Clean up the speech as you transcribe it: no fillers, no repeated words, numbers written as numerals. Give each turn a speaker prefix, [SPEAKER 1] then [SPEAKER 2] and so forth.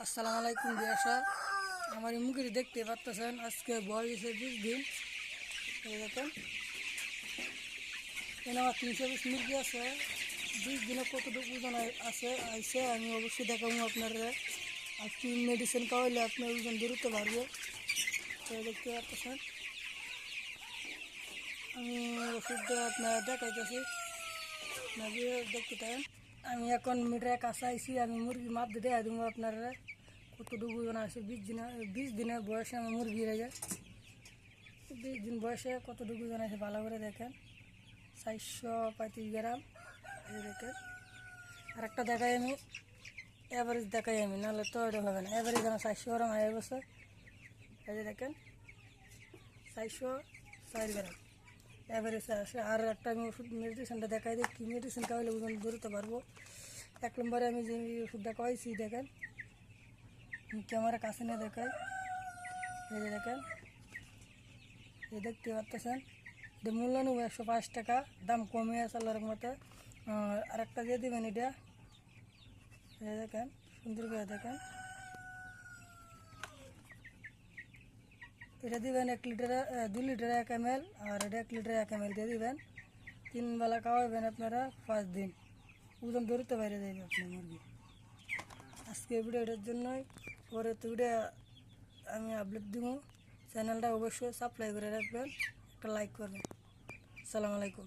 [SPEAKER 1] আসসালামু আলাইকুম বিয়াসা। আমার এই মুখে দেখতে পাচ্ছেন আজকে বয়স 20 দিন। এই দেখেন এখানে আমার 320 মুরগি আছে। 20 দিনে কতটুকু ওজন আছে আইসে আমি অবশ্যই দেখাবো আপনারা। আর কি মেডিসিন খাওয়াইলে আপনার ওজন বেরোতে পারবে। তো দেখতে পাচ্ছেন আমি ওষুধটা আপনারা দেখাইতেছি, আপনারা দেখতে থাকেন। আমি এখন মিটারে কাছে আইসি, আমি মুরগি মাপ দিয়ে দেখা দেবো আপনারা কতটুকু ওজন আছে। 20 দিনের বয়সে আমার মুরগি রয়েছে। 20 দিন বয়সে কতটুকু ওজন আছে ভালো করে দেখেন। 435 গ্রাম। এই দেখেন আর একটা দেখাই আমি, অ্যাভারেজ দেখাই আমি, নাহলে তো এটা হবে না। অ্যাভারেজ আমার 400 গ্রাম হয়ে গেছে। এই যে দেখেন 404 গ্রাম অ্যাভারেজ আসে। আর একটা আমি ওষুধ মেডিসিনটা দেখাই দিই, কী মেডিসিন খাওয়াইলে ওজন ধরতে পারবো। 1 নম্বরে আমি যে ওষুধটা খাওয়াইছি দেখেন, ক্যামেরা কাছে নিয়ে দেখাই। এই যে দেখেন, এই দেখতে পাচ্ছেন এটা মূল্য নেব 105 টাকা, দাম কমে আছে আল্লাহর মতো। আর একটা দিয়ে দেবেন এটা, এই দেখেন সুন্দর করে দেখেন। এটা দিবেন 1 লিটারে 2 লিটারে 1 ml, আর এটা 1 লিটারে 1 ml দিয়ে দিবেন। 3 বেলা খাওয়াবেন আপনারা 5 দিন, ওজন ধরতে বাইরে যাবে আপনার মুরগি। আজকে ভিডিও এটার জন্যই, পরে তো ভিডিও আমি আপলোড দিব। চ্যানেলটা অবশ্যই সাবস্ক্রাইব করে রাখবেন, একটা লাইক করবেন। আসসালামু আলাইকুম।